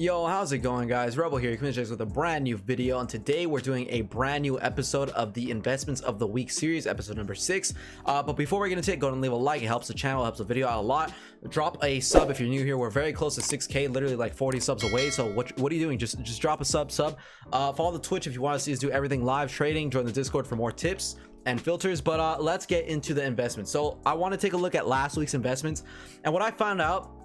Yo, how's it going, guys? Revoh here, coming with a brand new video, and today we're doing a brand new episode of the Investments of the Week series, episode number 6. But before we're gonna go ahead and leave a like. It helps the channel, helps the video out a lot. Drop a sub if you're new here. We're very close to 6k, literally like 40 subs away. So what are you doing? Just drop a sub. Follow the Twitch if you want to see us do everything live, trading. Join the Discord for more tips and filters. But let's get into the investments. So I want to take a look at last week's investments, and what I found out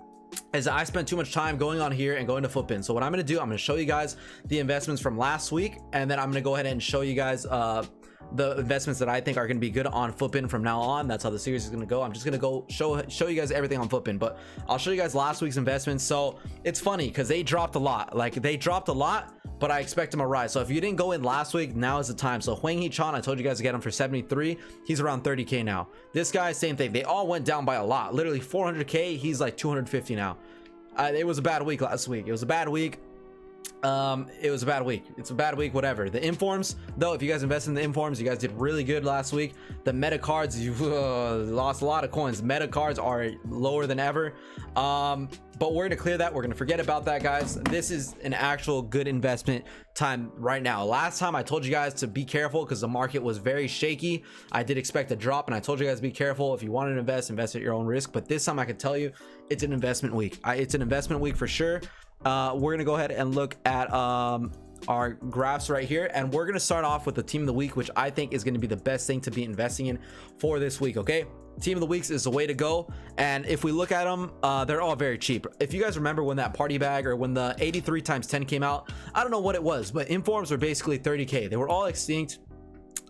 is that I spent too much time going on here and going to Footbin. So what I'm going to do, I'm going to show you guys the investments from last week, and then I'm going to go ahead and show you guys the investments that I think are going to be good on Footbin from now on. That's how the series is going to go. I'm just going to go show you guys everything on Footbin, but I'll show you guys last week's investments. So it's funny because they dropped a lot. But I expect him to rise. So if you didn't go in last week, now is the time. So Hwang Hee-chan, I told you guys to get him for 73. He's around 30k now. This guy, same thing. They all went down by a lot. Literally 400k. He's like 250 now. It was a bad week last week. It was a bad week. It's a bad week, whatever. The informs, though, if you guys invest in the informs, you guys did really good last week. The meta cards, you lost a lot of coins. Meta cards are lower than ever. But we're gonna clear that. We're gonna forget about that, guys. This is an actual good investment time right now. Last time I told you guys to be careful because the market was very shaky. I did expect a drop, and I told you guys to be careful. If you want to invest at your own risk. But this time I can tell you it's an investment week. It's an investment week for sure. We're gonna go ahead and look at our graphs right here, and we're gonna start off with the team of the week, which I think is going to be the best thing to be investing in for this week. Okay, team of the weeks is the way to go. And if we look at them, they're all very cheap. If you guys remember when that party bag or when the 83 times 10 came out, I don't know what it was, but informs were basically 30k. They were all extinct.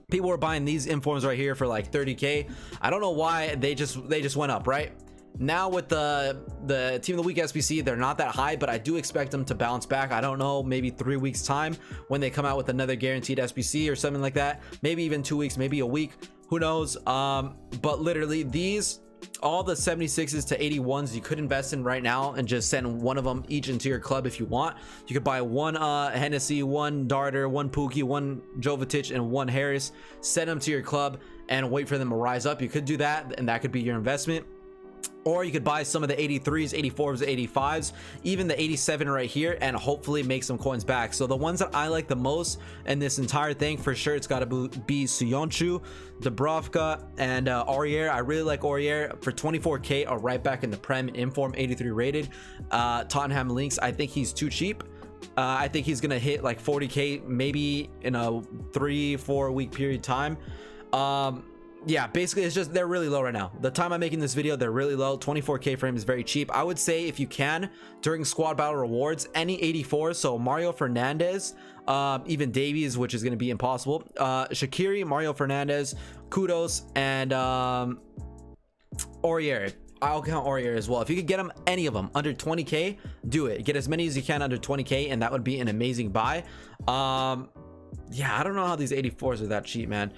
People were buying these informs right here for like 30k. I don't know why. They just went up, right? Now with the team of the week SBC, they're not that high, but I do expect them to bounce back. I don't know, maybe 3 weeks time when they come out with another guaranteed SBC or something like that. Maybe even 2 weeks, maybe a week, who knows. But literally these, all the 76s to 81s you could invest in right now and just send one of them each into your club if you want. You could buy one Hennessy, one Darter, one Pookie, one Jovetic, and one Harris. Send them to your club and wait for them to rise up. You could do that, and that could be your investment. Or you could buy some of the 83s, 84s, 85s, even the 87 right here, and hopefully make some coins back. So the ones that I like the most in this entire thing, for sure, it's got to be Suyonchu, Dubravka, and Aurier. I really like Aurier for 24k, or right back in the Prem Inform, 83 rated. Tottenham links, I think he's too cheap. I think he's gonna hit like 40k maybe in a 3-4 week period time. Yeah, basically it's just they're really low right now. The time I'm making this video, they're really low. 24k for him is very cheap. I would say if you can, during squad battle rewards, any 84, so Mario Fernandez, even Davies, which is going to be impossible, Shaqiri, Mario Fernandez, Kudos, and Aurier. I'll count Aurier as well. If you could get them, any of them under 20k, do it. Get as many as you can under 20k, and that would be an amazing buy. Yeah, I don't know how these 84s are that cheap, man.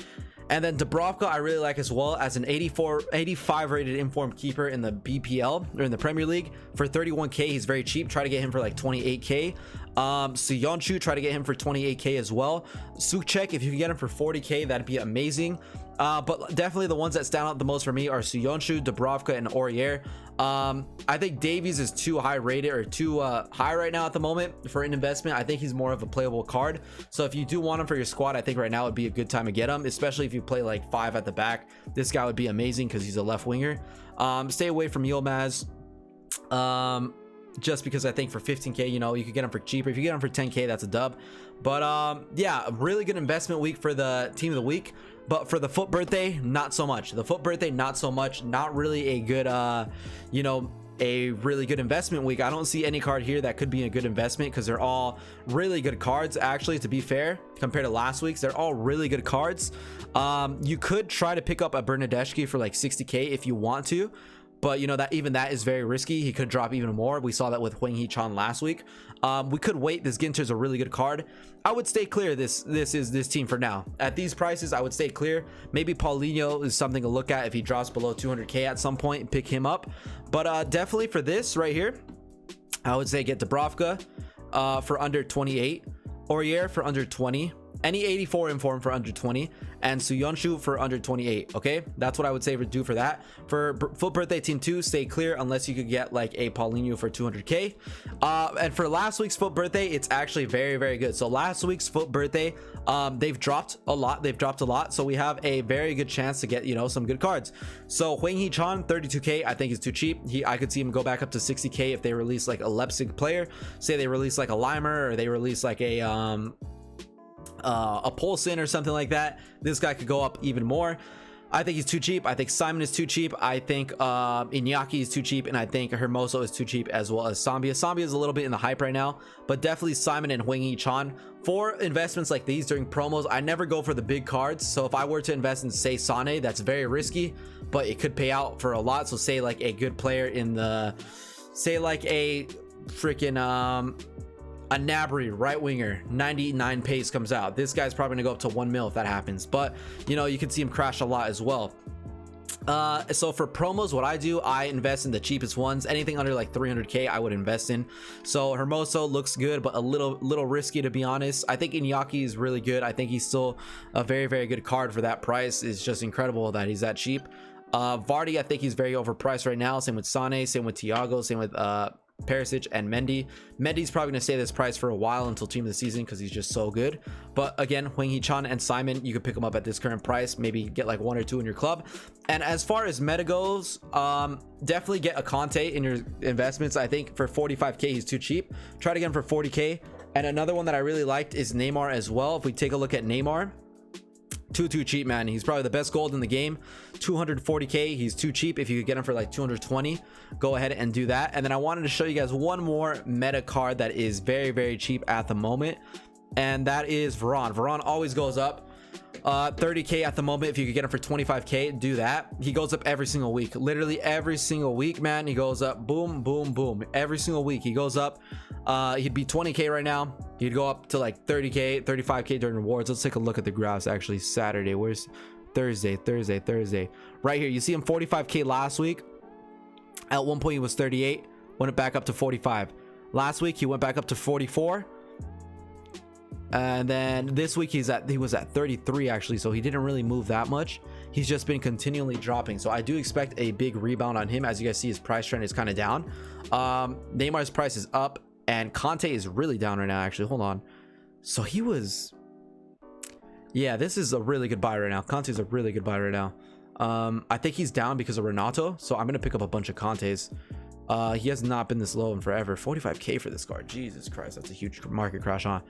And then Dubravka I really like as well, as an 85 rated informed keeper in the BPL or in the Premier League for 31k. He's very cheap. Try to get him for like 28k. Suyonchu, try to get him for 28k as well. Suchek, if you can get him for 40k, that'd be amazing. But definitely the ones that stand out the most for me are Suyonchu, Dubravka, and Aurier. I think Davies is too high rated, or too high right now at the moment for an investment. I think he's more of a playable card. So if you do want him for your squad, I think right now would be a good time to get him, especially if you play like 5 at the back. This guy would be amazing because he's a left winger. Stay away from Yilmaz. Just because I think for 15k, you know, you could get him for cheaper. If you get him for 10k, that's a dub. But yeah, a really good investment week for the team of the week. But for the Foot birthday, not so much. The Foot birthday, not so much. Not really a good you know, a really good investment week. I don't see any card here that could be a good investment because they're all really good cards, actually, to be fair, compared to last week's. They're all really good cards. You could try to pick up a Bernadeschi for like 60k if you want to, but you know that even that is very risky. He could drop even more. We saw that with Hwang Hee-chan last week. We could wait. This Ginter's a really good card. I would stay clear. This team for now. At these prices, I would stay clear. Maybe Paulinho is something to look at if he drops below 200k at some point. Pick him up. But definitely for this right here, I would say get Dubravka for under 28. Aurier for under 20. any 84 inform for under 20, and Suyonshu for under 28. Okay, that's what I would say for do for that. For FUT Birthday Team 2, stay clear unless you could get like a Paulinho for 200k. And for last week's FUT Birthday, it's actually very, very good. So last week's FUT Birthday, they've dropped a lot, so we have a very good chance to get, you know, some good cards. So Hwang Hee-chan 32k, I think is too cheap. I could see him go back up to 60k if they release like a Leipzig player. Say they release like a Limer, or they release like a Poulsen or something like that. This guy could go up even more. I think he's too cheap. I think Simon is too cheap. I think Iñaki is too cheap, and I think Hermoso is too cheap, as well as Sambia. Sambia is a little bit in the hype right now, but definitely Simon and Hwang Hee-chan. For investments like these during promos, I never go for the big cards. So if I were to invest in, say, Sane, that's very risky, but it could pay out for a lot. So say like a good player in the, say like a freaking a Gnabry right winger, 99 pace comes out. This guy's probably gonna go up to 1 mil if that happens, but you know, you can see him crash a lot as well. So for promos, what I do, I invest in the cheapest ones. Anything under like 300k I would invest in. So Hermoso looks good, but a little risky, to be honest. I think Iñaki is really good. I think he's still a very, very good card for that price. It's just incredible that he's that cheap. Vardy, I think he's very overpriced right now. Same with Sane, same with Thiago, same with Perisic and Mendy. Mendy's probably gonna stay this price for a while until team of the season because he's just so good. But again, Hwang Hee-chan and Simon, you could pick them up at this current price, maybe get like 1 or 2 in your club. And as far as meta goes, definitely get a Conte in your investments. I think for 45k he's too cheap. Try to get him for 40k. And another one that I really liked is Neymar as well. If we take a look at Neymar, too cheap, man. He's probably the best gold in the game. 240k, he's too cheap. If you could get him for like 220, go ahead and do that. And then I wanted to show you guys one more meta card that is very, very cheap at the moment, and that is Varane. Varane always goes up. 30k at the moment. If you could get him for 25k, do that. He goes up every single week, literally every single week, man. He goes up, boom, boom, boom, every single week he goes up. He'd be 20k right now. He'd go up to like 30k, 35k during rewards. Let's take a look at the graphs. Actually, Saturday, where's Thursday? Right here, you see him 45k last week. At one point he was 38, went back up to 45. Last week he went back up to 44, and then this week he was at 33 actually, so he didn't really move that much. He's just been continually dropping, so I do expect a big rebound on him. As you guys see, his price trend is kind of down. Neymar's price is up, and Conte is really down right now. Actually, hold on. So he was, yeah, this is a really good buy right now. Conte is a really good buy right now. I think he's down because of Renato, so I'm gonna pick up a bunch of Contes. He has not been this low in forever. 45k for this card, Jesus Christ, that's a huge market crash on.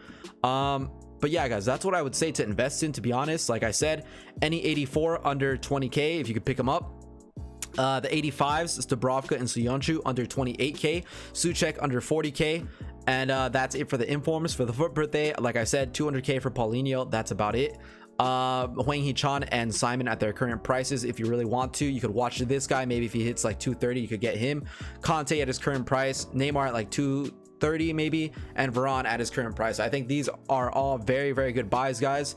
But yeah, guys, that's what I would say to invest in, to be honest. Like I said, any 84 under 20k, if you could pick them up. The 85s is Dubravka and Suyonshu under 28k, Souček under 40k, and that's it for the informs. For the FUT Birthday, like I said, 200k for Paulinho, that's about it. Hwang Hee-chan and Simon at their current prices. If you really want to, you could watch this guy. Maybe if he hits like 230, you could get him. Conte at his current price, Neymar at like 230 maybe, and Varane at his current price. I think these are all very, very good buys, guys.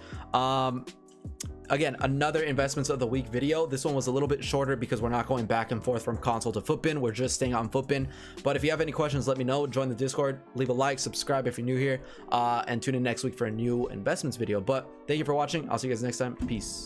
Again, another investments of the week video. This one was a little bit shorter because we're not going back and forth from console to Footbin. We're just staying on Footbin. But if you have any questions, let me know. Join the Discord, leave a like, subscribe if you're new here, and tune in next week for a new investments video. But thank you for watching. I'll see you guys next time. Peace.